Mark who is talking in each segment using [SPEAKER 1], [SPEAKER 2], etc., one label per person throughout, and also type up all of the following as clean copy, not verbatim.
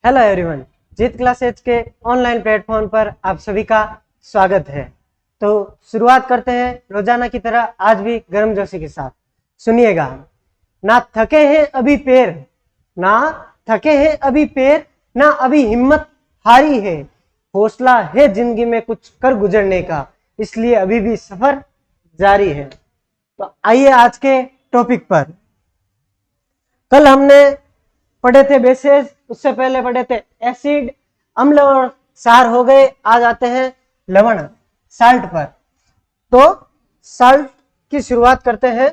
[SPEAKER 1] Hello everyone, जीत classes के online platform पर आप सभी का स्वागत है। तो शुरुआत करते हैं रोजाना की तरह, आज भी गर्मजोशी के साथ। सुनिएगा। ना थके हैं अभी पैर, ना थके हैं अभी पैर, ना अभी हिम्मत हारी है, हौसला है जिंदगी में कुछ कर गुजरने का, इसलिए अभी भी सफर जारी है। तो आइए आज के टॉपिक पर। कल हमने पढ़े थे बेसेस, उससे पहले पढ़े थे एसिड, अम्ल और क्षार हो गए। आज आते हैं लवण, साल्ट पर। तो साल्ट की शुरुआत करते हैं।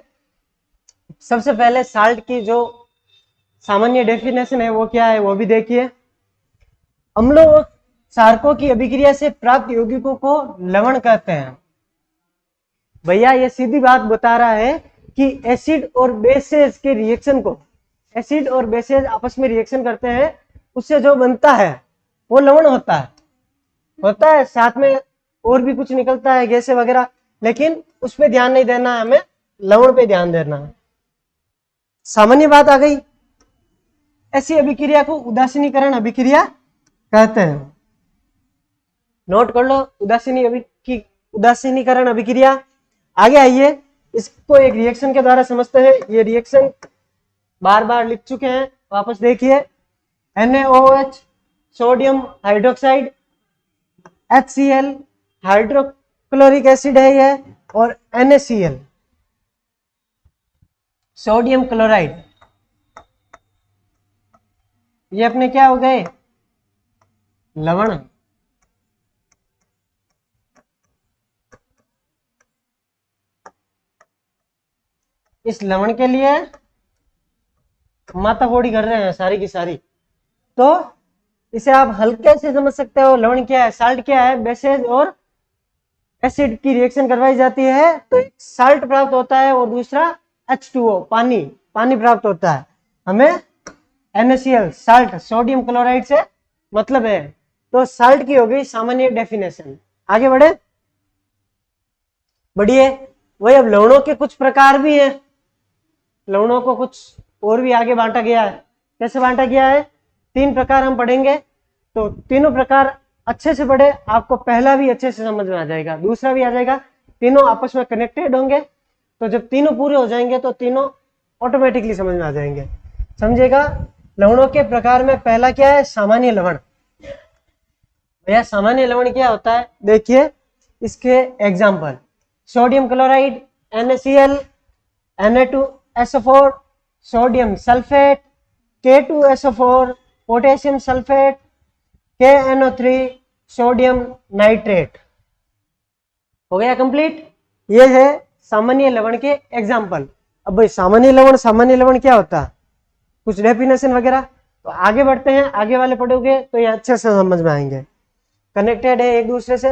[SPEAKER 1] सबसे पहले साल्ट की जो सामान्य डेफिनेशन है वो क्या है वो भी देखिए। अम्लों और क्षारकों की अभिक्रिया से प्राप्त यौगिकों को लवण कहते हैं। भैया ये सीधी बात बता रहा है कि एसिड और बेसेस के रिएक्शन को, एसिड और बेसेस आपस में रिएक्शन करते हैं, उससे जो बनता है वो लवण होता है। साथ में और भी कुछ निकलता है, गैसें वगैरह, लेकिन उस पर ध्यान नहीं देना है, हमें लवण पे ध्यान देना है। सामान्य बात आ गई। ऐसी अभिक्रिया को उदासीनीकरण अभिक्रिया कहते हैं। नोट कर लो, उदासीनीकरण अभिक्रिया। आगे आइए, इसको एक रिएक्शन के द्वारा समझते हैं। ये रिएक्शन बार बार लिख चुके हैं, वापस देखिए। NaOH sodium hydroxide, HCl hydrochloric acid है ये, और NaCl सोडियम क्लोराइड। ये अपने क्या हो गए? लवण। इस लवण के लिए माथाफोड़ी कर रहे हैं सारी की सारी। तो इसे आप हल्के से समझ सकते हो। लवण क्या है, साल्ट क्या है, बेसेस और एसिड की रिएक्शन करवाई जाती है तो एक साल्ट प्राप्त होता है और दूसरा H2O पानी प्राप्त होता है। हमें NaCl साल्ट सोडियम क्लोराइड से मतलब है। तो साल्ट की हो गई सामान्य डेफिनेशन। आगे बढ़िए। वही अब लवणों के कुछ प्रकार भी हैं। लवणों को कुछ और भी आगे बांटा गया है। कैसे बांटा गया है? 3 प्रकार हम पढ़ेंगे। तो तीनों प्रकार अच्छे से पढ़े, आपको पहला भी अच्छे से समझ में आ जाएगा, दूसरा भी आ जाएगा। तीनों आपस में कनेक्टेड होंगे। तो जब तीनों पूरे हो जाएंगे तो तीनों ऑटोमेटिकली समझ में आ जाएंगे। समझिएगा। लवणों के प्रकार में पहला क्या है? सामान्य लवण। भैया सामान्य लवण क्या होता है? देखिए इसके example. Sodium chloride, NaCl, Na2SO4, sodium sulphate, K2SO4, potassium sulphate, KNO3, sodium nitrate. हो गया कंप्लीट। ये है सामान्य लवण के एग्जाम्पल। अब भाई सामान्य लवण क्या होता है, कुछ डेफिनेशन वगैरह। तो आगे बढ़ते हैं, आगे वाले पढ़ोगे तो ये अच्छे से समझ में आएंगे, कनेक्टेड है एक दूसरे से।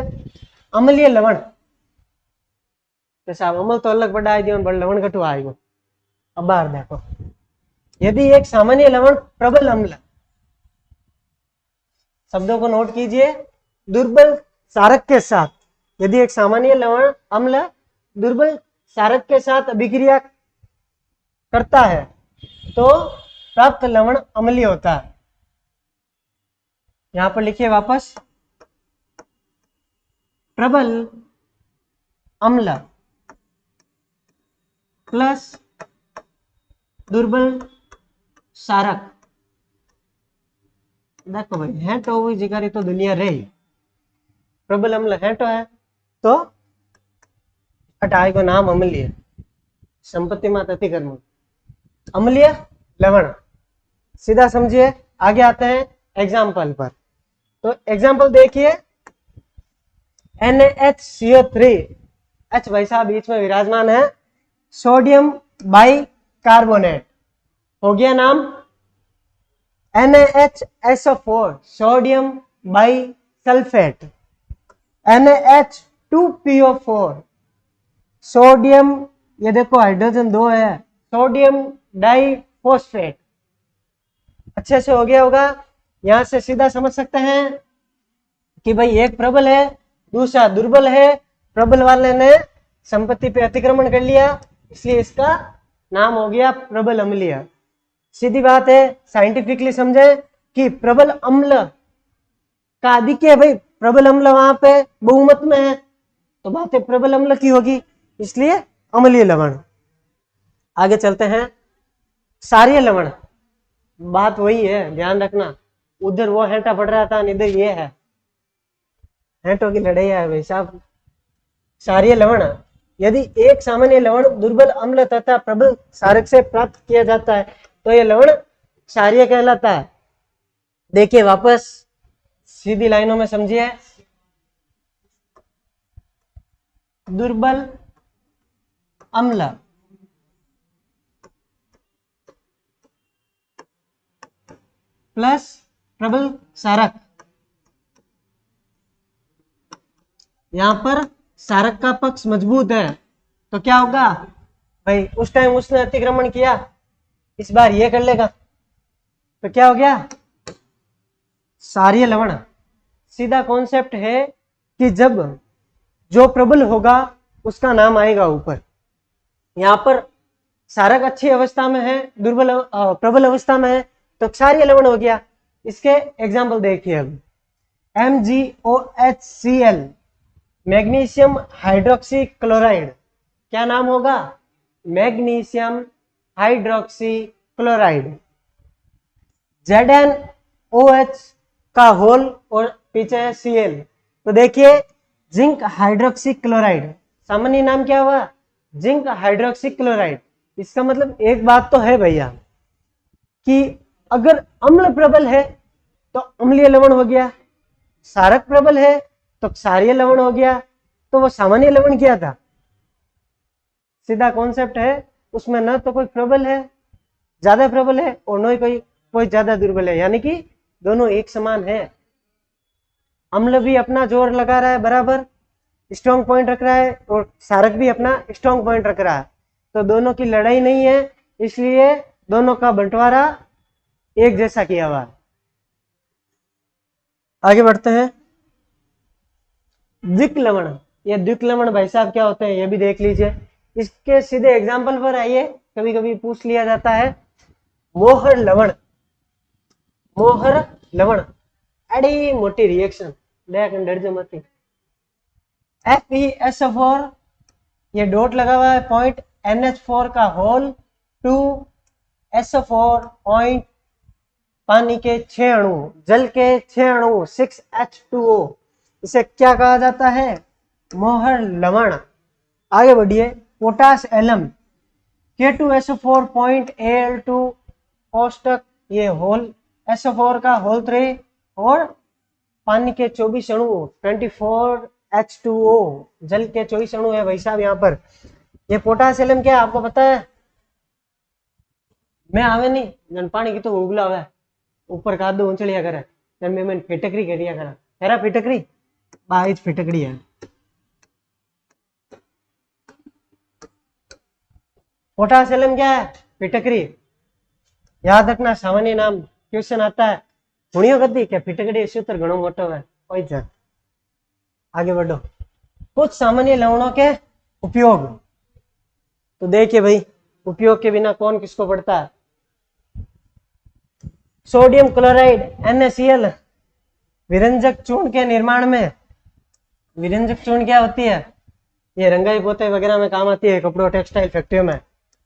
[SPEAKER 1] अम्लीय लवण, जैसे अमल तो अलग बढ़ा है, लवण कटु आएगा। अब बाहर देखो, यदि एक सामान्य लवण प्रबल अम्ल, शब्दों को नोट कीजिए, दुर्बल क्षारक के साथ, यदि एक सामान्य लवण अम्ल दुर्बल क्षारक के साथ अभिक्रिया करता है तो प्राप्त लवण अम्लीय होता है। यहां पर लिखिए वापस, प्रबल अम्ल प्लस दुर्बल क्षारक। देखो भाई, है तो वही जिगारी तो दुनिया रही। प्रबल अम्ल है तो है, तो हटाए को नाम अम्लीय, संपत्ति मात अतिक्रमण, अम्लीय लवण। सीधा समझिए। आगे आते हैं एग्जाम्पल पर। तो एग्जाम्पल देखिए, NaHCO3, H भाई साहब बीच में विराजमान है, सोडियम बाइकार्बोनेट। हो गया नाम। NaHSO4, sodium bisulphate, NaH2PO4, sodium, ये देखो हाइड्रोजन 2 है, सोडियम डाइफॉस्फेट। अच्छे से हो गया होगा। यहां से सीधा समझ सकते हैं कि भाई एक प्रबल है, दूसरा दुर्बल है। प्रबल वाले ने संपत्ति पे अतिक्रमण कर लिया, इसलिए इसका नाम हो गया प्रबल अम्लीय। सीधी बात है, साइंटिफिकली समझे कि प्रबल अम्ल का अधिक है भाई, प्रबल अम्ल वहां पे बहुमत में है, तो बातें प्रबल अम्ल की होगी, इसलिए अम्लीय लवण। आगे चलते हैं, क्षारीय लवण। बात वही है, ध्यान रखना, उधर वो हेंटा पड़ रहा था, इधर ये है, हेंटों की लड़ाई है भाई साहब। क्षारीय लवण, यदि एक सामान्य लवण दुर्बल अम्ल तथा प्रबल क्षारक से प्राप्त किया जाता है तो यह लवण क्षारीय कहलाता है। देखिए वापस सीधी लाइनों में समझिए, दुर्बल अम्ल प्लस प्रबल क्षारक, यहां पर क्षारक का पक्ष मजबूत है तो क्या होगा भाई, उस टाइम उसने अतिक्रमण किया, इस बार ये कर लेगा, तो क्या हो गया, क्षारीय लवण। सीधा कॉन्सेप्ट है कि जब जो प्रबल होगा उसका नाम आएगा ऊपर। यहां पर क्षारक अच्छी अवस्था में है, दुर्बल प्रबल अवस्था में है, तो क्षारीय लवण हो गया। इसके एग्जाम्पल देखिए अब, MgOHCl, मैग्नीशियम हाइड्रोक्सी क्लोराइड, क्या नाम होगा, मैग्नीशियम हाइड्रोक्सी क्लोराइड। ZnOH का होल और पीछे है Cl, तो देखिए जिंक हाइड्रोक्सी क्लोराइड, सामान्य नाम क्या हुआ, जिंक हाइड्रोक्सी क्लोराइड। इसका मतलब एक बात तो है भैया कि अगर अम्ल प्रबल है तो अम्लीय लवण हो गया, क्षारक प्रबल है तो क्षारीय लवण हो गया, तो वो सामान्य लवण क्या था, सीधा कॉन्सेप्ट है, उसमें न तो कोई प्रबल है, ज्यादा प्रबल है, और न कोई ज्यादा दुर्बल है, यानी कि दोनों एक समान है। अम्ल भी अपना जोर लगा रहा है, बराबर स्ट्रॉन्ग पॉइंट रख रहा है, और क्षारक भी अपना स्ट्रॉन्ग पॉइंट रख रहा है, तो दोनों की लड़ाई नहीं है, इसलिए दोनों का बंटवारा एक जैसा किया हुआ है। आगे बढ़ते हैं, द्विक लवण। ये द्विक लवण भाई साहब क्या होते हैं ये भी देख लीजिए, इसके सीधे एग्जाम्पल पर आइए, कभी कभी पूछ लिया जाता है। मोहर लवण, मोहर लवण एडी मोटी रिएक्शन, देख डर जो मत, FeSO4, ये डॉट लगा हुआ है पॉइंट, NH4 का होल 2 SO4 पॉइंट, पानी के 6 अणु, जल के 6 अणु 6H2O, इसे क्या कहा जाता है, मोहर लवण। आगे बढ़िए, potash alum, K2SO4 point Al2 कोष्टक, ये होल SO4 का होल 3, और पानी के 24 अणु 24H2O, जल के 24 अणु है भाई साहब यहाँ पर। ये पोटास एलम क्या आपको पता है, मैं आवे नहीं जन पानी की तो उगला हुआ है, ऊपर का दो उंचलिया करे जन में मैंने फिटकरी करिया करा, तेरा फिटकरी बाइज फिटकरी है। पोटास एलम क्या है, फिटकरी, याद रखना, सामान्य नाम, क्वेश्चन आता है, हुणियो कदी क्या फिटकरी सूत्र घणो मोटो है, कोई जा। आगे बढ़ो, कुछ सामान्य लवणों के उपयोग, तो देखिए भाई उपयोग के बिना कौन किसको पढ़ता है। सोडियम क्लोराइड NaCl, विरंजक चूर्ण के निर्माण में, विरंजक चूर्ण क्या होती है, ये रंगाई पोते वगैरह में काम आती है, कपड़ों टेक्सटाइल फैक्ट्रियों में।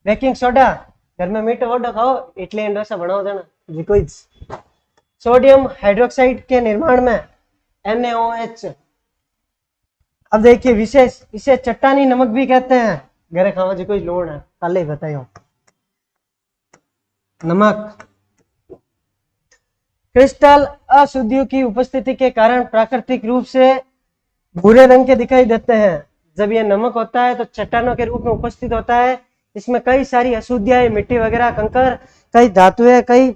[SPEAKER 1] बेकिंग सोडा, घर में मीठो वोडो खाओ इडली एंड डोसा बनाओ देना जी कोई। सोडियम हाइड्रोक्साइड के निर्माण में NaOH। अब देखिए विशेष, इसे चट्टानी नमक भी कहते हैं, घरे खावा जी कोई लोण है, कल ही बताइयो। नमक, क्रिस्टल अशुद्धियों की उपस्थिति के कारण प्राकृतिक रूप से भूरे रंग के दिखाई देते हैं। जब यह नमक होता है तो चट्टानों के रूप में उपस्थित होता है, इसमें कई सारी अशुद्धियां, मिट्टी वगैरह, कंकर, कई धातुएं, कई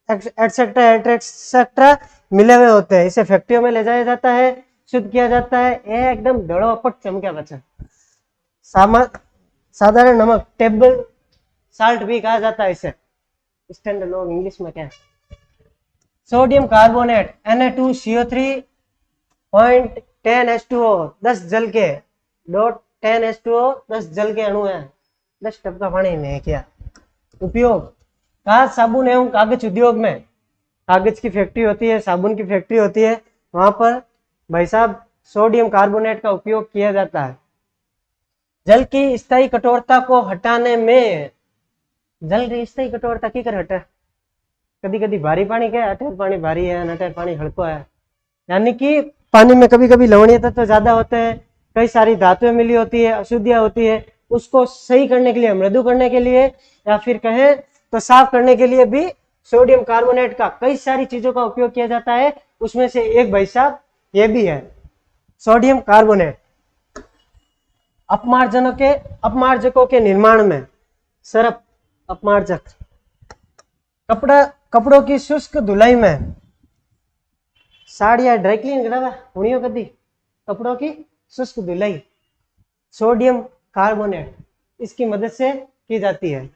[SPEAKER 1] एटसेट्रा एटसेट्रा मिले हुए होते हैं। इसे फैक्ट्रियों में ले जाया जाता है, शुद्ध किया जाता है, ये एकदम दड़ोपट चमका बचा। साधारण नमक, टेबल साल्ट भी कहा जाता है इसे, स्टैंडर्ड लोग इंग्लिश में क्या है। Sodium carbonate Na2CO3 point 10H2O, 10 जल के डॉट 10H2O, 10 जल के अणु है, 10 टप का पानी में क्या। उपयोग, कांच, साबुन एवं कागज उद्योग में, कागज की फैक्ट्री होती है, साबुन की फैक्ट्री होती है, वहां पर भाई साहब सोडियम कार्बोनेट का उपयोग किया जाता है। जल की स्थायी कठोरता को हटाने में, जल की स्थायी कठोरता की कर हटा, कभी कभी भारी पानी क्या है, अटेर पानी भारी है, अटेर पानी हल्को है, यानी कि पानी में कभी कभी लवणीय तत्व ज्यादा होते हैं, कई सारी धातुएं मिली होती है, अशुद्धियां होती है, उसको सही करने के लिए, मृदु करने के लिए, या फिर कहें तो साफ करने के लिए भी सोडियम कार्बोनेट का कई सारी चीजों का उपयोग किया जाता है। उसमें से एक भाई साहब ये भी है सोडियम कार्बोनेट। अपमार्जकों के निर्माण में, सरफ अपमार्जक, कपड़ों की शुष्क धुलाई में, साड़ियां ड्राई क्लीन करा हुई कदी, कपड़ों की शुष्क धुलाई सोडियम कार्बोनेट इसकी मदद से की जाती है।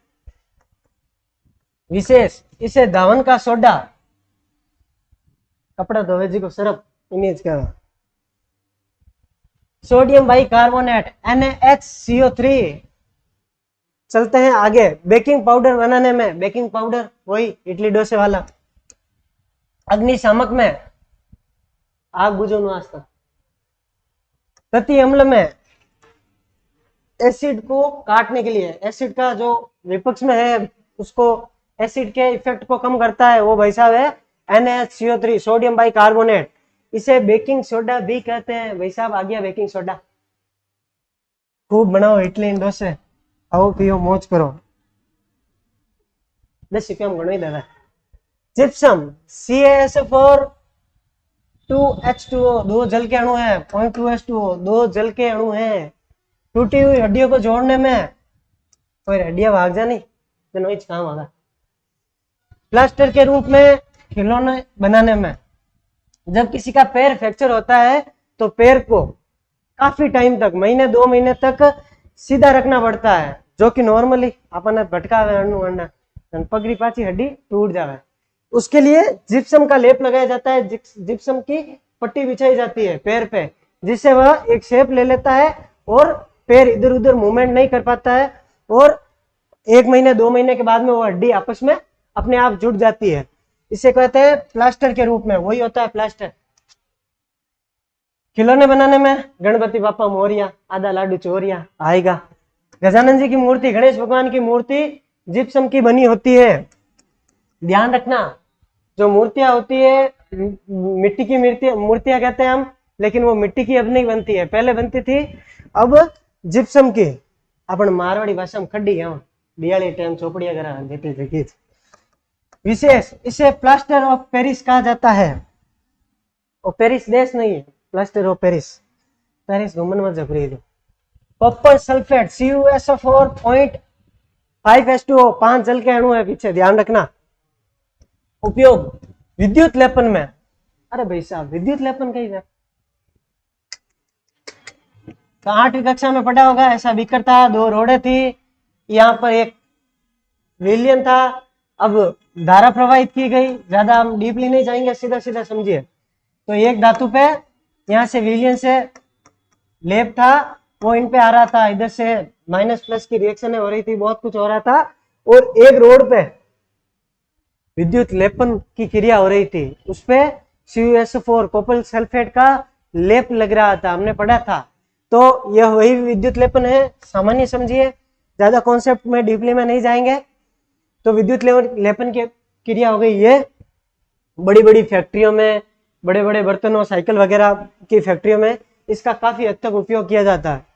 [SPEAKER 1] विशेष इसे धावन का सोडा, कपड़ा धोवे जी को सरफ इमेज का, सोडियम बाइकार्बोनेट NaHCO3। चलते हैं आगे, बेकिंग पाउडर बनाने में, बेकिंग पाउडर वही इडली डोसे वाला, अग्निशामक में, आग बुझो वास्ता, तृतीय अम्ल में एसिड को काटने के लिए, एसिड का जो विपक्ष में है उसको, एसिड के इफेक्ट को कम करता है, वो भाई साहब है NaHCO3 सोडियम बाइकार्बोनेट। इसे बेकिंग सोडा भी कहते हैं। भाई साहब आ गया बेकिंग सोडा। खूब बनाओ इडली डोसे, आओ पियो मौज करो, 10 रुपया में घणो ही दादा। जिप्सम CaSO4 2H2O, 2 जल के अणु है, 0.2H2O, 2 जल के अणु है। टूटी हुई हड्डियों को जोड़ने में, कोई हड्डियां भाग जा नहीं तो काम होगा। प्लास्टर के रूप में, खिलौने बनाने में, जब किसी का पैर फ्रैक्चर होता है तो पैर को काफी टाइम तक, महीने 2 महीने तक सीधा रखना पड़ता है, जो कि नॉर्मली अपन भटकावे पगड़ी पाची हड्डी टूट जावे, उसके लिए जिप्सम का लेप लगाया जाता है। जिप्सम की पट्टी बिछाई जाती है पैर पे, जिससे वह एक शेप ले लेता है और पैर इधर उधर मूवमेंट नहीं कर पाता है, और 1 महीने 2 महीने के बाद में वो हड्डी आपस में अपने आप जुड़ जाती है। इसे कहते हैं प्लास्टर के रूप में, वही होता है प्लास्टर। खिलौने बनाने में, गणपति बापा मोरिया, आधा लाडू चोरिया आएगा। गजानन जी की मूर्ति, गणेश भगवान की मूर्ति जिप्सम की बनी होती है। ध्यान रखना, जो मूर्तियां होती है मिट्टी की मूर्तियां कहते हैं हम, लेकिन वो मिट्टी की अब नहीं बनती है, पहले बनती थी, अब जिप्सम की। अपन मारवाड़ी भाषा में खड्डी है, दिवाली टाइम चौपड़िया करा देती थी। विशेष इसे प्लास्टर ऑफ पेरिस कहा जाता है। और पेरिस देश नहीं है, प्लास्टर ऑफ पेरिस, पेरिस घूमन मत जबरी। कॉपर सल्फेट CuSO4 0.5H2O, 5 जल के अणु है पीछे, ध्यान रखना। उपयोग विद्युत लेपन में, अरे भाई साहब विद्युत लेपन कही है तो 8वीं कक्षा में पढ़ा होगा। ऐसा बीकर था, 2 रोडे थी, यहाँ पर एक विलियन था, अब धारा प्रवाहित की गई, ज्यादा हम डीपली नहीं जाएंगे, सीधा सीधा समझिए। तो एक धातु पे यहाँ से विलियन से लेप था, वो इन पे आ रहा था, इधर से माइनस प्लस की रिएक्शन हो रही थी, बहुत कुछ हो रहा था, और एक रोड पे विद्युत लेपन की क्रिया हो रही थी, उस पे CuSO4 कॉपर सल्फेट का लेप लग रहा था, हमने पढ़ा था। तो यह वही विद्युत लेपन है, सामान्य समझिए, ज्यादा कॉन्सेप्ट में डीपली में नहीं जाएंगे। तो विद्युत लेपन की क्रिया हो गई ये बड़ी बड़ी फैक्ट्रियों में, बड़े बड़े बर्तनों, साइकिल वगैरह की फैक्ट्रियों में इसका काफी हद तक उपयोग किया जाता है।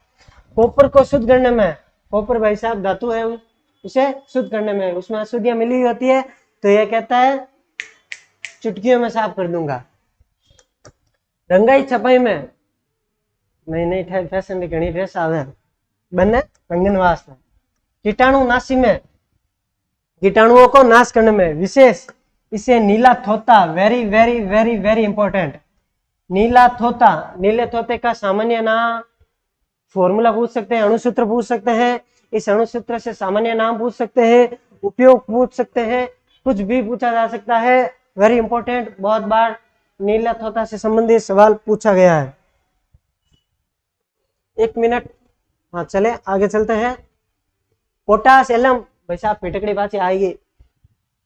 [SPEAKER 1] कॉपर को शुद्ध करने में, कॉपर भाई साहब धातु है, उसे शुद्ध करने में उसमें अशुद्धियां मिली हुई होती है, तो यह कहता है चुटकियों में साफ कर दूंगा। रंगाई छपाई में, नहीं फैशन की घनी ड्रेस आवे बने रंगन वास्ते। कीटाणु नाशी में, कीटाणुओं को नाश करने में, विशेष इसे नीला थोता, very very very very important, नीला थोता, नीले थोते का सामान्य नाम, फॉर्मूला पूछ सकते हैं, अणुसूत्र पूछ सकते हैं, इस अणुसूत्र से सामान्य नाम पूछ सकते हैं, उपयोग पूछ सकते हैं, कुछ भी पूछा जा सकता है, वेरी इंपॉर्टेंट। बहुत बार नीला थोता से संबंधित सवाल पूछा गया है। 1 मिनट, हाँ चले आगे चलते हैं। पोटास एलम, भाई साहब पिटकड़ी पाची आएगी।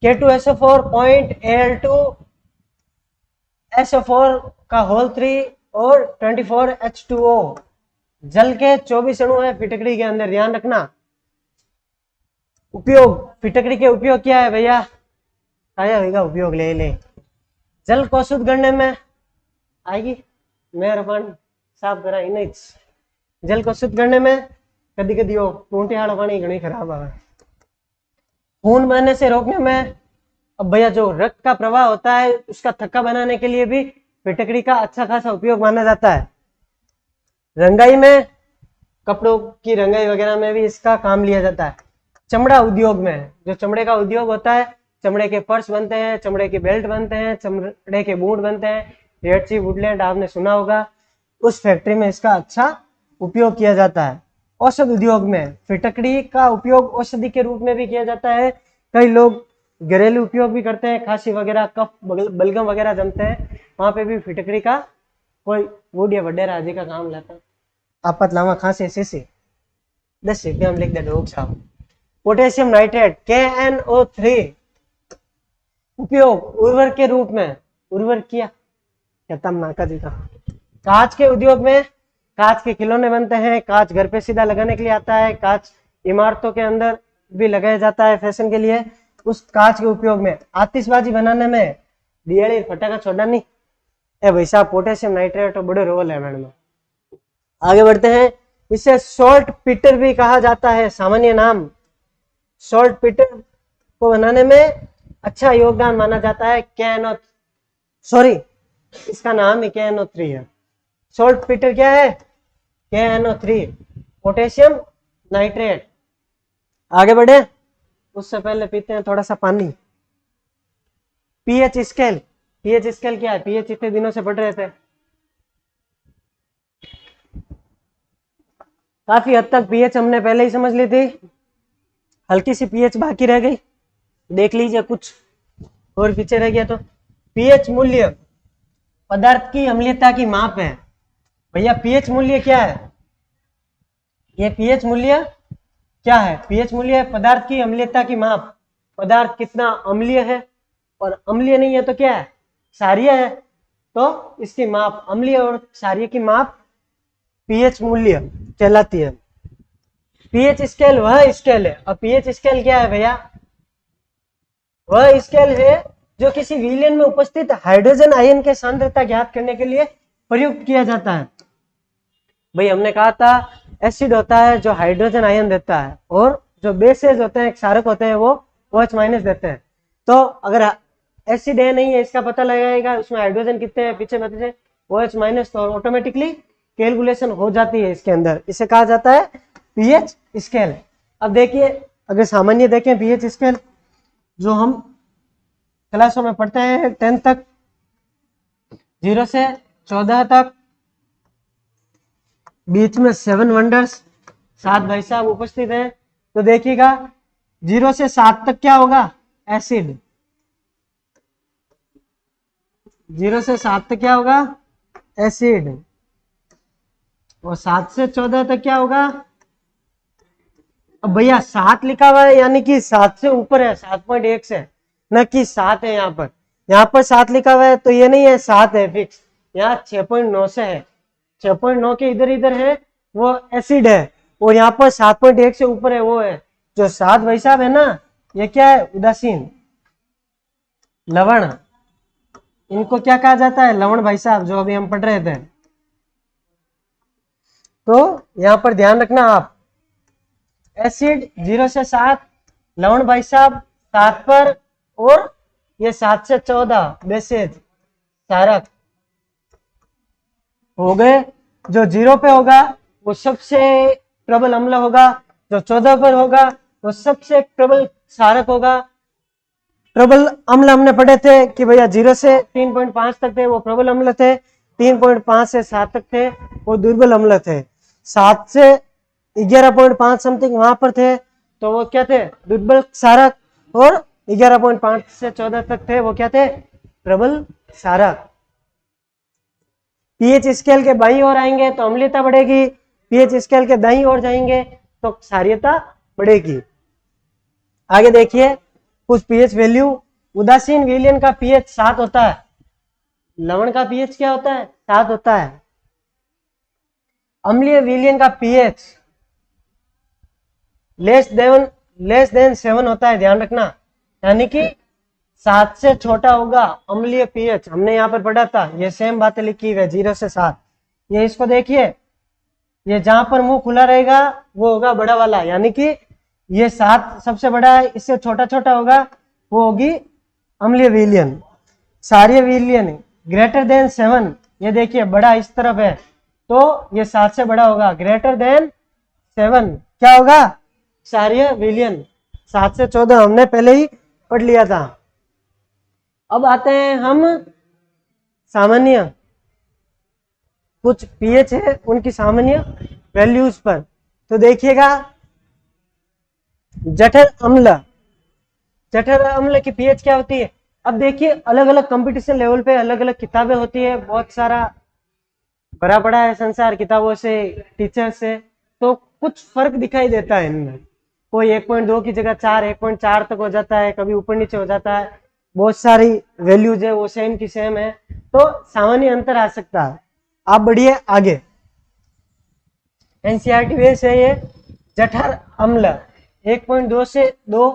[SPEAKER 1] K2SO4 पॉइंट Al2SO4 का होल 3 और 24H2O। जल के 24 अणु है फिटकरी के अंदर, ध्यान रखना। उपयोग, फिटकरी के उपयोग क्या है भैया? आया होगा उपयोग, ले ले। जल को शुद्ध करने में आएगी, मेहरबान साफ करा नहीं। जल को शुद्ध करने में कदी कदी वो टूंटे वाला पानी घनी खराब आवे। खून बहने से रोकने में, अब भैया जो रक्त का प्रवाह होता है उसका थक्का बनाने के लिए भी फिटकरी का अच्छा खासा उपयोग माना जाता है। रंगाई में, कपड़ों की रंगाई वगैरह में भी इसका काम लिया जाता है। चमड़ा उद्योग में, जो चमड़े का उद्योग होता है, चमड़े के पर्स बनते हैं, चमड़े के बेल्ट बनते हैं, चमड़े के बूट बनते हैं, रेड सी वुडलैंड आपने सुना होगा, उस फैक्ट्री में इसका अच्छा उपयोग किया जाता है। औषध उद्योग में फिटकरी का उपयोग औषधि के रूप में भी किया जाता है। कई लोग घरेलू उपयोग भी करते हैं, खांसी वगैरह, कफ बलगम वगैरह जमते हैं, वहां पे भी फिटकरी का कोई वुड या वडेरा आदि का काम लेता है। आपात लावा खांसी सीसी 10 रुपया में लिख दे डॉक्टर साहब। पोटेशियम नाइट्रेट KNO3 उपयोग उर्वरक के रूप में, उर्वरक किया खतरनाक जी का। कांच के उद्योग में कांच के खिलौने बनते हैं, कांच घर पे सीधा लगाने के लिए आता है, कांच इमारतों के अंदर भी लगाया जाता है फैशन के लिए। उस कांच के उपयोग में आतिशबाजी बनाने में, दियाली फटाखा छोड़नी ए भाई साहब, पोटेशियम नाइट्रेट तो बड़े रोल है मैडम। आगे बढ़ते हैं, इसे सॉल्ट पीटर भी कहा जाता है, सामान्य नाम। सॉल्ट पीटर को बनाने में अच्छा योगदान माना जाता है इसका नाम ही KNO3 है। सॉल्ट पीटर क्या है? KNO3 potassium nitrate. आगे बढ़े, उससे पहले पीते हैं थोड़ा सा पानी। पीएच स्केल, पीएच स्केल क्या है? पीएच इतने दिनों से पढ़ रहे थे, काफी हद तक पीएच हमने पहले ही समझ ली थी, हल्की सी पीएच बाकी रह गई, देख लीजिए कुछ और पीछे रह गया तो। पीएच मूल्य पदार्थ की अम्लीयता की माप है। भैया पीएच मूल्य क्या है? ये पीएच मूल्य क्या है? पीएच मूल्य है पदार्थ की अम्लीयता की माप। पदार्थ कितना अम्लीय है और अम्लीय नहीं है तो क्या है? क्षारीय है, तो इसकी माप, अम्लीय और क्षारीय की माप पीएच मूल्य कहलाती है। पीएच स्केल वह स्केल है, और पीएच स्केल क्या है भैया? वह स्केल है जो किसी विलयन में उपस्थित हाइड्रोजन आयन के सांद्रता ज्ञात करने के लिए प्रयुक्त किया जाता है। भाई हमने कहा था एसिड होता है जो हाइड्रोजन आयन देता है, और जो बेसेस होते हैं, क्षारक होते हैं, वो OH- देते हैं। तो अगर एसिड है नहीं है इसका पता लगाएगा, उसमें हाइड्रोजन कितने हैं पीछे बता OH-, तो ऑटोमेटिकली कैलकुलेशन हो जाती है इसके अंदर। इसे कहा जाता है पीएच स्केल। अब देखिए, अगर सामान्य देखें पीएच स्केल जो हम क्लासों में पढ़ते हैं 10 तक, 0 से 14 तक, बीच में 7 वंडर्स, 7 भाई साहब उपस्थित हैं। तो देखिएगा 0 से 7 तक क्या होगा? एसिड। 0 से 7 तक क्या होगा? एसिड। और 7 से 14 तक क्या होगा? अब भैया 7 लिखा हुआ है यानी कि 7 से ऊपर है, 7.1 से, न कि 7 है। यहाँ पर 7 लिखा हुआ है तो ये नहीं है 7 है फिक्स, यहाँ 6.9 से है। 6.9 के इधर इधर है वो एसिड है, और यहाँ पर 7.1 से ऊपर है वो है। जो 7 भाई साहब है ना, ये क्या है? उदासीन लवण। इनको क्या कहा जाता है? लवण भाई साहब, जो अभी हम पढ़ रहे थे। तो यहाँ पर ध्यान रखना आप, एसिड 0 से 7, लवण भाई साहब 7 पर, और ये 7 से 14 बेसेज क्षारक हो गए। जो 0 पे होगा वो सबसे प्रबल अम्ल होगा, जो 14 पर होगा वो सबसे प्रबल क्षारक होगा। प्रबल अम्ल हमने पढ़े थे कि भैया 0 से 3.5 तक थे वो प्रबल अम्ल थे, 3.5 से 7 तक थे वो दुर्बल अम्ल थे, 7 से 11.5 समथिंग वहां पर थे तो वो क्या थे? दुर्बल क्षारक, और 11.5 से 14 तक थे वो क्या थे? प्रबल क्षारक। पीएच स्केल के बाईं ओर आएंगे तो अम्लीयता बढ़ेगी, पीएच स्केल के दाईं ओर जाएंगे तो क्षारीयता बढ़ेगी। आगे देखिए, कुछ पीएच वैल्यू। उदासीन विलयन का पीएच 7 होता है, लवण का पीएच क्या होता है? 7 होता है। अम्लीय विलयन का पीएच लेस देन 7 होता है, ध्यान रखना। यानी कि 7 से छोटा होगा अम्लीय पीएच। हमने यहाँ पर पढ़ा था, ये सेम बातें लिखी हुई है, 0 से 7। ये इसको देखिए, ये जहां पर मुंह खुला रहेगा वो होगा बड़ा वाला, यानी कि ये 7 सबसे बड़ा है, इससे छोटा छोटा होगा वो होगी अम्लीय विलयन। क्षारीय विलयन ग्रेटर देन 7, ये देखिए बड़ा इस तरफ है तो ये 7 से बड़ा होगा। ग्रेटर देन 7 क्या होगा? क्षारीय विलयन। 7 से 14 हमने पहले ही पढ़ लिया था। अब आते हैं हम सामान्य, कुछ पीएच है उनकी सामान्य वैल्यूज पर। तो देखिएगा, जठर अम्ल की पीएच क्या होती है? अब देखिए अलग अलग कंपटीशन लेवल पे अलग अलग किताबें होती है, बहुत सारा भरा पड़ा है संसार किताबों से, टीचर से, तो कुछ फर्क दिखाई देता है इनमें। कोई 1.2 की जगह 4, 1.4 तक हो जाता है, कभी ऊपर नीचे हो जाता है, बहुत सारी वैल्यूज है वो सेम की सेम है, तो सामान्य अंतर आ सकता है। आप बढ़िए आगे। एनसीईआरटी बेस है ये। जठर अम्ल 1.2 से 2,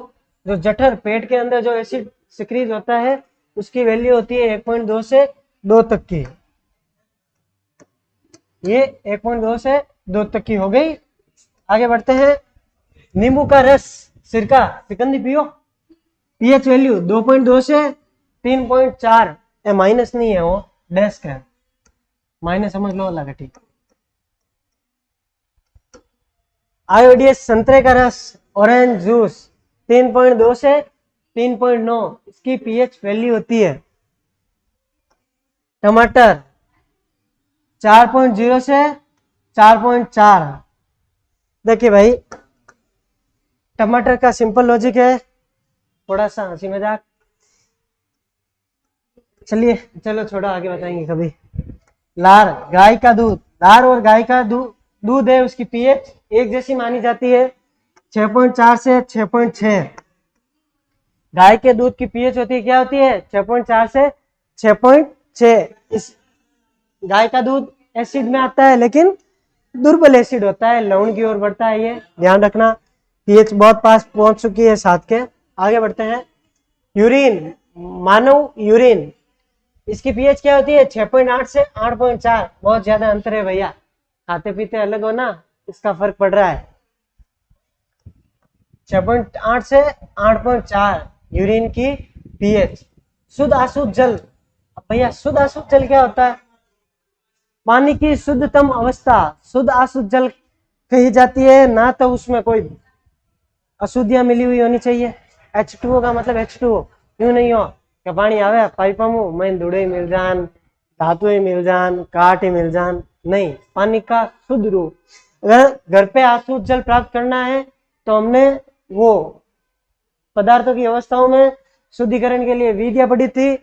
[SPEAKER 1] जो जठर पेट के अंदर जो एसिड सिक्रीज होता है उसकी वैल्यू होती है 1.2 से 2 तक की। ये 1.2 से 2 तक की हो गई। आगे बढ़ते हैं। नींबू का रस, सिरका, सिकंदी पियो। पीएच वैल्यू 2.2 से 3.4, माइनस नहीं है, वो डेस्क है, माइनस समझ लो लगा, ठीक। आयोडीज संतरे का रस, ऑरेंज जूस 3.2 से 3.9, इसकी पीएच वैल्यू होती है। टमाटर 4.0 से 4.4। देखिए भाई, टमाटर का सिंपल लॉजिक है, थोड़ा सा हंसी मजाक, चलिए चलो छोड़ो, आगे बताएंगे कभी। लार, गाय का दूध, लार और गाय का दूध है, उसकी पीएच एक जैसी मानी जाती है, 6.4 से 6.6। गाय के दूध की पीएच होती है, क्या होती है? 6.4 से 6.6। इस गाय का दूध एसिड में आता है, लेकिन दुर्बल एसिड होता है, लवण की ओर बढ़ता है, ये ध्यान रखना। पीएच बहुत पास पहुंच चुकी है 7 के। आगे बढ़ते हैं। यूरिन, मानव यूरिन, इसकी पीएच क्या होती है? 6.8 से 8.4। बहुत ज्यादा अंतर है भैया, खाते पीते अलग हो ना, इसका फर्क पड़ रहा है। 6.8 से 8.4 यूरिन की पीएच। शुद्ध अशुद्ध जल, अब भैया शुद्ध अशुद्ध जल क्या होता है? पानी की शुद्धतम अवस्था शुद्ध अशुद्ध जल कही जाती है, ना तो उसमें कोई अशुद्धियां मिली हुई होनी चाहिए। H2O का मतलब H2O क्यों नहीं हो कि पानी आवे पाइप में मैं धूड़े मिल जान, धातु मिल जान, काट मिल जान, नहीं, पानी का शुद्ध रूप। अगर घर पे अशुद्ध जल प्राप्त करना है तो हमने वो पदार्थों की अवस्थाओं में शुद्धिकरण के लिए विधियां पढ़ी थी।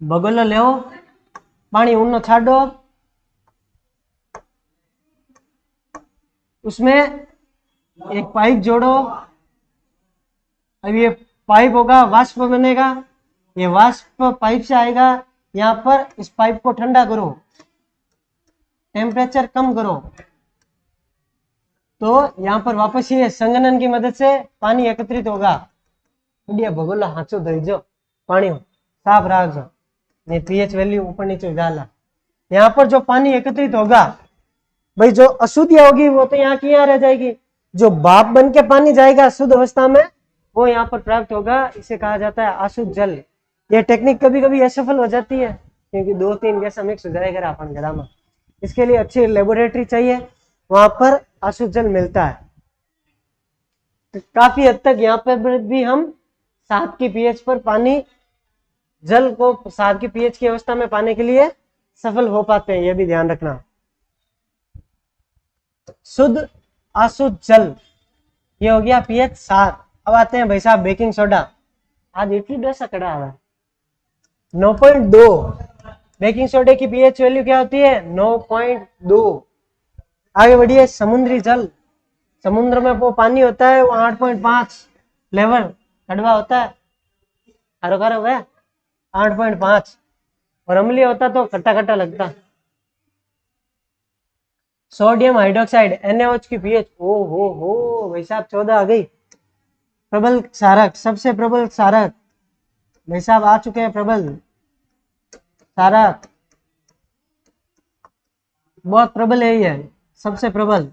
[SPEAKER 1] भगोलो ले पानी उन्नो छाड़ो, उसमें एक पाइप जोड़ो, अब ये पाइप होगा, वाष्प बनेगा, ये वाष्प पाइप से आएगा, यहाँ पर इस पाइप को ठंडा करो, टेम्परेचर कम करो, तो यहाँ पर वापस ये संघनन की मदद से पानी एकत्रित होगा। बढ़िया भगोला हाथों धोइजो, पानी साफ रखो, नहीं पीएच वैल्यू ऊपर नीचे डाला। यहाँ पर जो पानी एकत्रित होगा भाई, जो अशुद्धियां होगी वो तो यहाँ की यहाँ रह जाएगी, जो भाप बन के पानी जाएगा शुद्ध अवस्था में वो यहाँ पर प्राप्त होगा, इसे कहा जाता है अशुद्ध जल। यह टेक्निक कभी कभी असफल हो जाती है क्योंकि 2-3 गैस मिक्स हो जाएगा अपन घरा में, इसके लिए अच्छी लेबोरेटरी चाहिए, वहां पर अशुद्ध जल मिलता है। तो काफी हद तक यहाँ पर भी हम 7 की पीएच पर पानी जल को 7 की पीएच की अवस्था में पाने के लिए सफल हो पाते हैं, यह भी ध्यान रखना। शुद्ध अशुद्ध जल, ये हो गया पीएच 7। अब आते हैं भाई साहब बेकिंग सोडा। आज इतनी डोसा कड़ा आ रहा है, 9.2। बेकिंग सोडे की पीएच वैल्यू क्या होती है? 9.2। आगे बढ़िए। समुद्री जल, समुद्र में वो पानी होता है वो 8.5 लेवल कड़वा होता है, खारो खारो वह 8.5, और अम्लीय होता तो खट्टा खट्टा लगता। सोडियम हाइड्रोक्साइड NaOH की पीएच, ओ हो भाई साहब 14 आ गई। प्रबल क्षारक, सबसे प्रबल क्षारक भाई साहब आ चुके हैं, प्रबल क्षारक बहुत प्रबल है, ये सबसे प्रबल।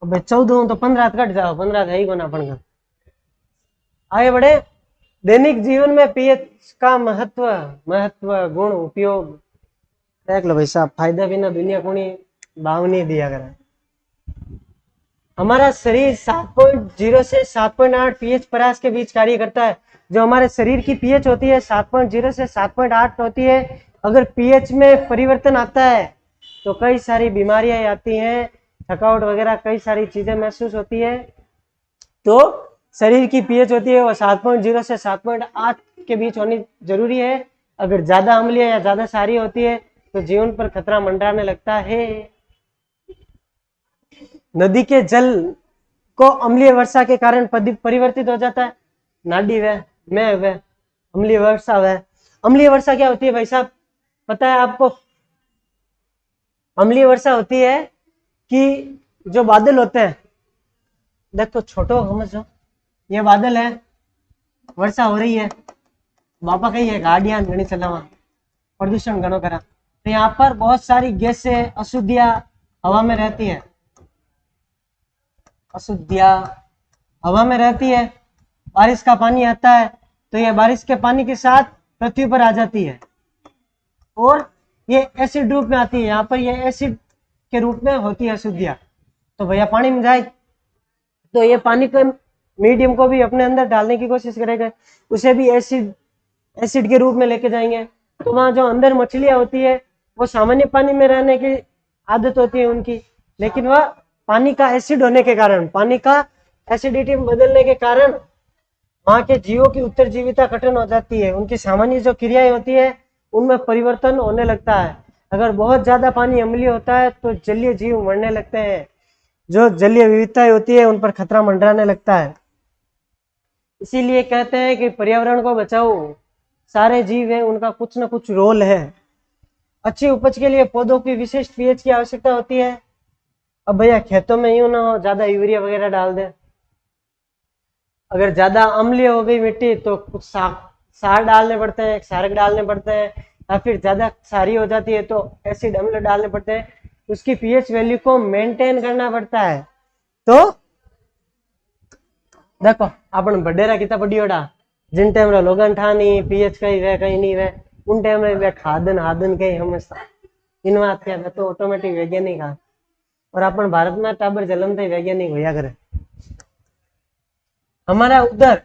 [SPEAKER 1] अब 14 तो 15 कट जाओ, 15 है ही कोना अपन का। आगे बढ़े, दैनिक जीवन में पीएच का महत्व गुण उपयोग देख लो भाई साहब, फायदा बिना दुनिया को नहीं भाव नहीं दिया करा। हमारा शरीर 7.0 से 7.8 पीएच परास के बीच कार्य करता है। जो हमारे शरीर की पीएच होती है 7.0 से 7.8 होती है। अगर पीएच में परिवर्तन आता है तो कई सारी बीमारियां आती हैं, थकावट वगैरह कई सारी चीजें महसूस होती है। तो शरीर की पीएच होती है वो 7.0 से 7.8 के बीच होनी जरूरी है। अगर ज्यादा अम्लीय या ज्यादा क्षारीय होती है तो जीवन पर खतरा मंडराने लगता है। नदी के जल को अम्लीय वर्षा के कारण परिवर्तित हो जाता है। नाडी वह में वह अम्लीय वर्षा वह। अम्लीय वर्षा क्या होती है भाई साहब, पता है आपको? अम्लीय वर्षा होती है कि जो बादल होते हैं, देखो छोटो समझो, ये बादल है, वर्षा हो रही है, बापा कही है गाड़ियां घनी चलावा, प्रदूषण घणो करा, तो यहाँ पर बहुत सारी गैसें अशुद्धियां हवा में रहती है, अशुद्धियां हवा में रहती है। बारिश का पानी आता है तो ये बारिश के पानी के साथ पृथ्वी पर आ जाती है और ये एसिड रूप में आती है। यहाँ पर ये एसिड के रूप में होती है अशुद्धियां। तो भैया पानी में जाए तो ये पानी के मीडियम को भी अपने अंदर डालने की कोशिश करेगा, उसे भी एसिड के रूप में लेके जाएंगे। तो वहां जो अंदर मछलियां होती है वो सामान्य पानी में रहने की आदत होती है उनकी, लेकिन वह पानी का एसिड होने के कारण, पानी का एसिडिटी में बदलने के कारण वहां के जीवों की उत्तरजीविता कठिन हो जाती है। उनकी सामान्य जो क्रियाएं होती है उनमें परिवर्तन होने लगता है। अगर बहुत ज्यादा पानी अम्लीय होता है तो जलीय जीव मरने लगते हैं, जो जलीय विविधताएं होती है उन पर खतरा मंडराने लगता है। इसीलिए कहते हैं कि पर्यावरण को बचाओ, सारे जीव हैं उनका कुछ ना कुछ रोल है। अच्छी उपज के लिए पौधों की विशिष्ट पीएच की आवश्यकता होती है। अब भैया खेतों में यूं ना हो ज्यादा यूरिया वगैरह डाल दे, अगर ज्यादा अम्लीय हो गई मिट्टी तो कुछ सार डालने पड़ते हैं, क्षारक डालने पड़ते हैं, या फिर ज्यादा क्षारीय हो जाती है तो एसिड अम्ल डालने पड़ते हैं। उसकी पीएच वैल्यू को मेंटेन करना पड़ता है। तो देखो अपन बडेरा कितना पड़ियोड़ा, जिन टाइम लोगन ठा नहीं पीएच कहीं वे कहीं नहीं वे, उन टाइम वे खादन हादन कहीं हमेशा इन बात क्या तो ऑटोमेटिक वैज्ञानिक आ, और अपन भारत में टाबर जलम थे वैज्ञानिक होया करे। हमारा उदर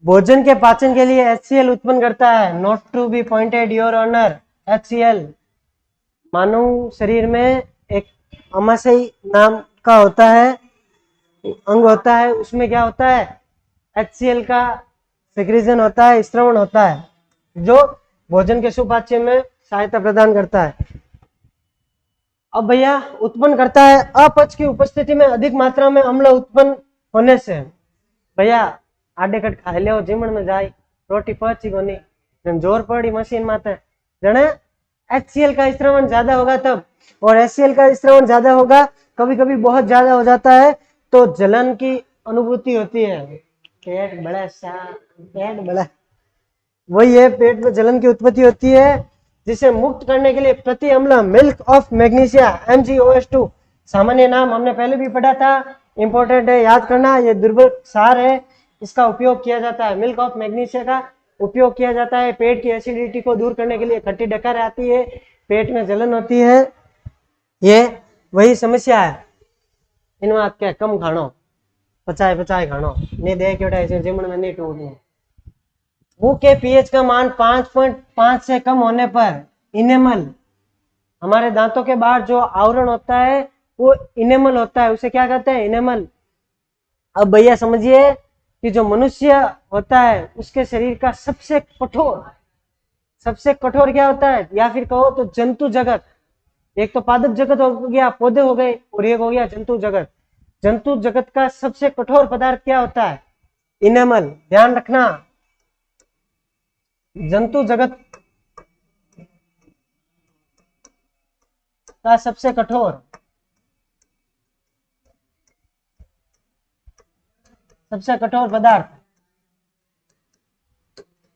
[SPEAKER 1] भोजन के पाचन के लिए HCl उत्पन्न करता है। Not to be pointed your honour, HCl मानव शरीर में एक अमाशय नाम का होता है, अंग होता है, उसमें क्या होता है HCl का सिक्रीजन होता है, स्त्रवण होता है, जो भोजन के सुपाच्य में सहायता प्रदान करता है। अब भैया उत्पन्न करता है अपच की उपस्थिति में अधिक मात्रा में अम्ल उत्पन्न होने से। भैया आडे कट खा लियो जिमण में जाए रोटी पची को नहीं, जोर पड़ी मशीन माते जने HCl का स्त्रवण ज्यादा होगा तब, और HCl का स्त्रवण ज्यादा होगा, कभी कभी बहुत ज्यादा हो जाता है तो जलन की अनुभूति होती है। पेट बड़ा सा, पेट बड़ा, वही है, पेट में जलन की उत्पत्ति होती है, जिसे मुक्त करने के लिए प्रति अम्ल मिल्क ऑफ मैग्नीशिया MgOH2, सामान्य नाम हमने पहले भी पढ़ा था, इंपॉर्टेंट है याद करना, ये दुर्बल सार है, इसका उपयोग किया जाता है। मिल्क ऑफ मैग्नीशिया का उपयोग किया जाता है पेट की एसिडिटी को दूर करने के लिए। खट्टी डकार आती है, पेट में जलन होती है, ये वही समस्या है। इन बात क्या कम खानो, पचाए खानो नहीं दे क्यों जिमण में नहीं टूटू। मुंह के पीएच का मान 5.5 से कम होने पर इनेमल, हमारे दांतों के बाहर जो आवरण होता है वो इनेमल होता है, उसे क्या कहते हैं इनेमल। अब भैया समझिए कि जो मनुष्य होता है उसके शरीर का सबसे कठोर क्या होता है, या फिर कहो तो जंतु जगत। एक तो पादप जगत हो गया, पौधे हो गए, और एक हो गया जंतु जगत। जंतु जगत का सबसे कठोर पदार्थ क्या होता है, इनेमल, ध्यान रखना, जंतु जगत का सबसे कठोर पदार्थ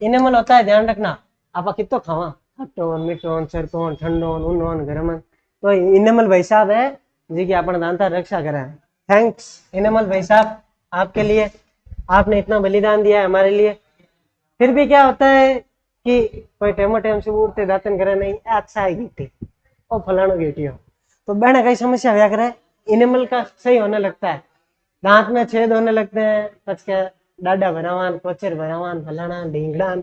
[SPEAKER 1] इनेमल होता है। ध्यान रखना, आप कितो खावा, खट्टोन, मीठोन, सरकोन, ठंडोन, उन्नोन, गरमन, तो इनेमल भाई साहब है जी की अपन दांता रक्षा करें। थैंक्स इनेमल भाई साहब आपके लिए, आपने इतना बलिदान दिया है हमारे लिए। फिर भी क्या होता है कि कोई टेम से उड़ते दातन करे नहीं, अच्छा है गिट्टी और फलानो गिट्टी हो, तो बहने कई समस्या हुआ करे, इनेमल का सही होने लगता है, दांत में छेद होने लगते हैं, पचके डाडा भरावान, कोचर भरावान, फलाना ढींगड़ान,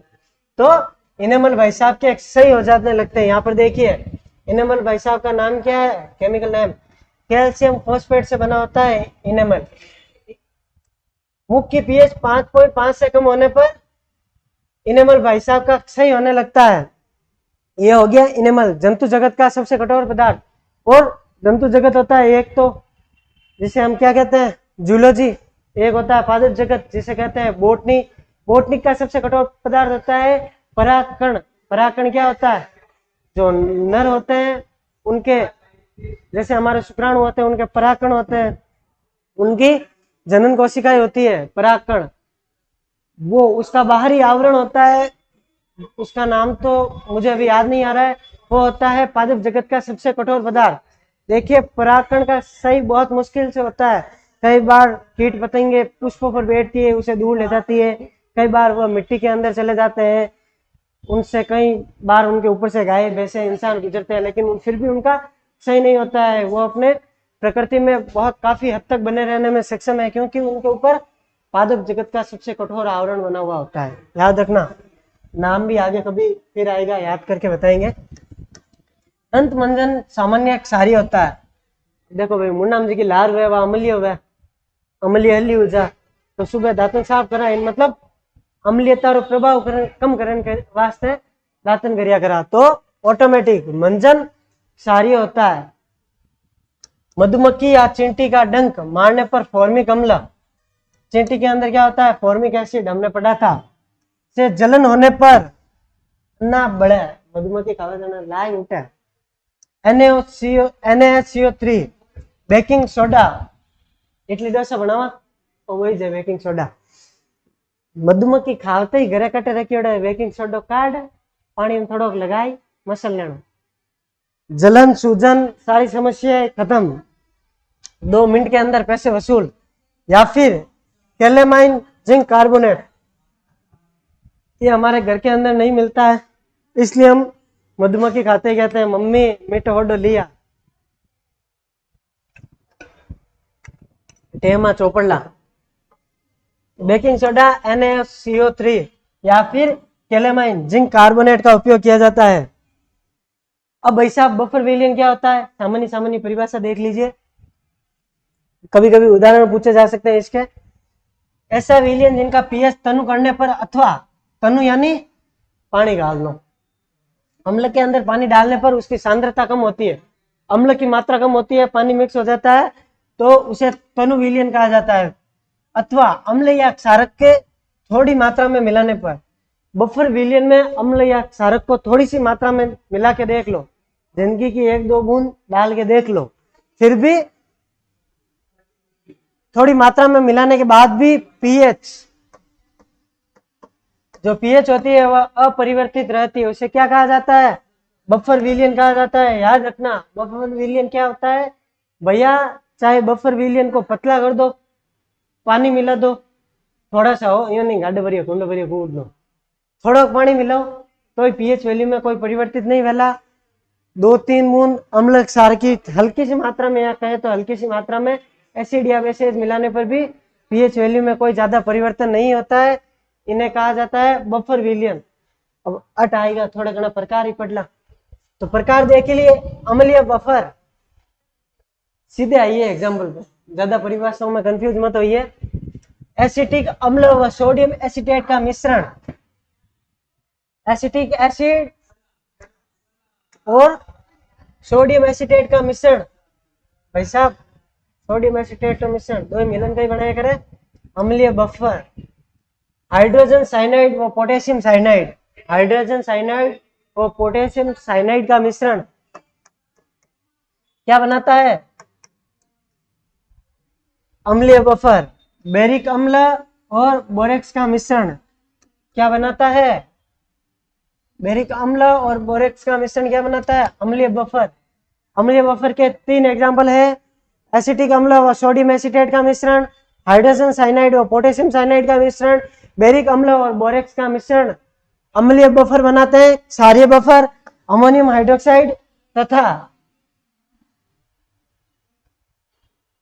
[SPEAKER 1] तो इनेमल भाई साहब के सही हो जाने लगते हैं। यहाँ पर देखिए इनेमल भाई साहब का नाम क्या है, केमिकल नेम, कैल्शियम फॉस्फेट से बना होता है इनेमल। मुख की पीएच 5.5 से कम होने पर इनेमल भाई साहब का सही होने लगता है। ये हो गया इनेमल, जंतु जगत का सबसे कठोर पदार्थ। और जंतु जगत होता है एक तो जिसे हम क्या कहते हैं, जूलॉजी, एक होता है पादप जगत जिसे कहते हैं बोटनी। बोटनी का सबसे कठोर पदार्थ होता है परागकण। परागकण क्या होता है, जो नर होते हैं उनके, जैसे हमारे शुक्राणु होते हैं उनके परागकण होते हैं, उनकी जनन कोशिकाएं होती है परागकण, वो उसका बाहरी आवरण होता है, उसका नाम तो मुझे अभी याद नहीं आ रहा है, वो होता है पादप जगत का सबसे कठोर पदार्थ। देखिए परागकण का सही बहुत मुश्किल से होता है, कई बार कीट पतंगे पुष्पों पर बैठती है, उसे दूर ले जाती है, कई बार वह मिट्टी के अंदर चले जाते हैं, उनसे कई बार उनके ऊपर से गाय भैंसे इंसान गुजरते हैं, लेकिन फिर भी उनका सही नहीं होता है, वो अपने प्रकृति में बहुत काफी हद तक बने रहने में सक्षम है, क्योंकि उनके ऊपर पादप जगत का सबसे कठोर आवरण बना हुआ होता है। याद रखना, नाम भी आगे कभी फिर आएगा, याद करके बताएंगे। दंत मंजन सामान्य क्षारीय होता है। देखो भाई मुन्नाम जी की लार हुए वह अम्लीय हुआ, अम्लीय हली हो जा, तो सुबह दांतन साफ करा, मतलब अम्लीयता और प्रभाव कम करने के वास्ते दांतन करिया करा, तो ऑटोमेटिक मंजन क्षारीय होता है। मधुमक्खी या चींटी का डंक मारने पर फॉर्मिक अम्ल, चींटी के अंदर क्या होता है, फॉर्मिक एसिड, हमने पढ़ा था, से जलन होने पर ना बढ़े, मधुमक्खी खावा जाना लाइन उठे। NaCO3 baking soda, idli dosa बनावा तो वही है बेकिंग सोडा, मधुमक्खी खावते ही घरे कटे रखी बेकिंग सोडो काढ़ पानी में थोड़ो लगाई मसल लेना, जलन सूजन सारी समस्याएं खत्म, 2 मिनट के अंदर पैसे वसूल। या फिर कैलेमाइन जिंक कार्बोनेट, ये हमारे घर के अंदर नहीं मिलता है, इसलिए हम मधुमक्खी खाते कहते हैं मम्मी मीठो होडो लिया, टेमा चौपड़ला। बेकिंग सोडा NaCO3 या फिर कैलेमाइन जिंक कार्बोनेट का उपयोग किया जाता है। अब भाई साहब बफर विलियन क्या होता है, सामान्य परिभाषा देख लीजिए, कभी कभी उदाहरण पूछे जा सकते हैं इसके। ऐसा विलियन जिनका पीएच तनु करने पर, अथवा तनु यानी पानी डाल लो, अम्ल के अंदर पानी डालने पर उसकी सांद्रता कम होती है, अम्ल की मात्रा कम होती है, पानी मिक्स हो जाता है, तो उसे तनु विलियन कहा जाता है। अथवा अम्ल या क्षारक के थोड़ी मात्रा में मिलाने पर, बफर विलियन में अम्ल या क्षारक को थोड़ी सी मात्रा में मिला के देख लो, जिंदगी की 1-2 बूंद डाल के देख लो, फिर भी थोड़ी मात्रा में मिलाने के बाद भी पीएच, जो पीएच होती है वह अपरिवर्तित रहती है, उसे क्या कहा जाता है, बफर विलियन कहा जाता है। याद रखना बफर विलियन क्या होता है भैया, चाहे बफर विलियन को पतला कर दो, पानी मिला दो थोड़ा सा हो, यूं नहीं गाढ़ भरिए कुंड भरिए कूद दो, थोड़ा पानी मिलाओ तो पीएच वैल्यू में कोई परिवर्तित नहीं वाला, 2-3 बूंद अम्ल क्षार की हल्की सी मात्रा में, या कहे तो हल्की सी मात्रा में एसिड या बेसिस मिलाने पर भी पीएच वैल्यू में कोई ज्यादा परिवर्तन नहीं होता है, इन्हें कहा जाता है बफर विलियन। अब अट आएगा थोड़ा घना प्रकार ही पढ़ला, तो प्रकार देख लिए अम्लीय बफर, सीधे आइए एग्जाम्पल पे, ज्यादा परिभाषाओं में कंफ्यूज मत होइए। एसिटिक अम्ल व सोडियम एसिटेट का मिश्रण, एसिटिक एसिड और सोडियम एसिटेट का मिश्रण, भाई साहब सोडियम एसिटेट का मिश्रण दो मिलन का ही बनाया करे अम्लीय बफर। हाइड्रोजन साइनाइड व पोटेशियम साइनाइड, हाइड्रोजन साइनाइड और पोटेशियम साइनाइड का मिश्रण क्या बनाता है? अम्लीय बफर। बेरिक अम्ल और बोरेक्स का मिश्रण क्या बनाता है? बेरिक अम्ल और बोरेक्स का मिश्रण क्या बनाता है? अम्लीय बफर। अम्लीय बफर के 3 एग्जाम्पल है, एसिटिक अम्ल व सोडियम एसीटेट का मिश्रण, हाइड्रोजन साइनाइड और पोटेशियम साइनाइड का मिश्रण, बेरिक अम्ल और बोरेक्स का मिश्रण अम्लीय बफर बनाते हैं। क्षारीय बफर अमोनियम हाइड्रोक्साइड तथा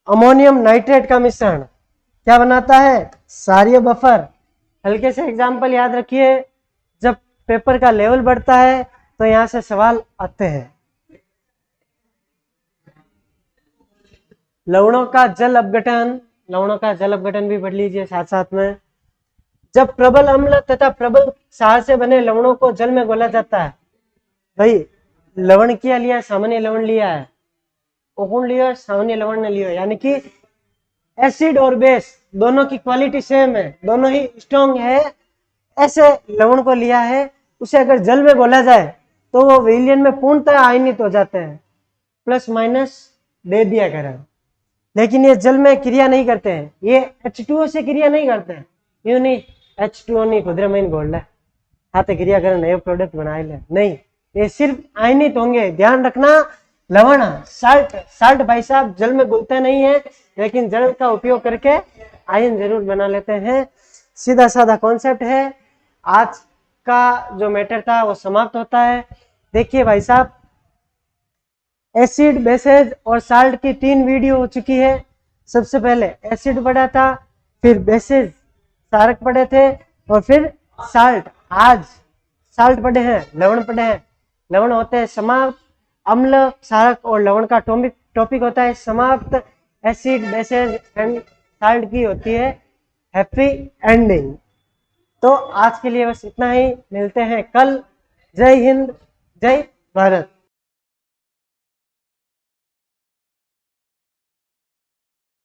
[SPEAKER 1] अमोनियम नाइट्रेट का मिश्रण क्या बनाता है? क्षारीय बफर। हल्के से एग्जाम्पल याद रखिए, जब पेपर का लेवल बढ़ता है तो यहां से सवाल आते हैं। लवणों का जल अपघटन, लवणों का जल अपघटन भी पढ़ लीजिए साथ साथ में। जब प्रबल अम्ल तथा प्रबल क्षार से बने लवणों को जल में घोला जाता है, भाई लवण क्या लिया? सामान्य लवण लिया है, कौन लिया? सामान्य लवण ने लिया, यानी कि एसिड और बेस दोनों की क्वालिटी सेम है, दोनों ही स्ट्रॉन्ग है, ऐसे लवण को लिया है। उसे अगर जल में घोला जाए तो वो विलयन में पूर्णतः आयनित हो जाते हैं, प्लस माइनस दे दिया करें, लेकिन ये जल में क्रिया नहीं करते हैं, ये H2O से क्रिया नहीं करते हैं। यूं नहीं H2O नहीं खुदरे में घोल ले हाथे क्रिया करें नए प्रोडक्ट बनाए ले, नहीं, ये सिर्फ आयनित होंगे। ध्यान रखना, लवण साल्ट भाई साहब जल में घुलते नहीं है, लेकिन जल का उपयोग करके आयन जरूर बना लेते हैं। सीधा साधा कॉन्सेप्ट है। आज का जो मैटर था वो समाप्त होता है। देखिए भाई साहब, एसिड, बेसेज और साल्ट की 3 वीडियो हो चुकी है। सबसे पहले एसिड पढ़ा था, फिर बेसेज क्षारक पढ़े थे, और फिर साल्ट, आज साल्ट पढ़े हैं, लवण पढ़े हैं। लवण होते हैं समाप्त, अम्ल, क्षारक और लवण का टॉपिक होता है समाप्त। एसिड, बेसेज एंड साल्ट की होती है हैप्पी एंडिंग। तो आज के लिए बस इतना ही, मिलते हैं कल। जय हिंद, जय भारत।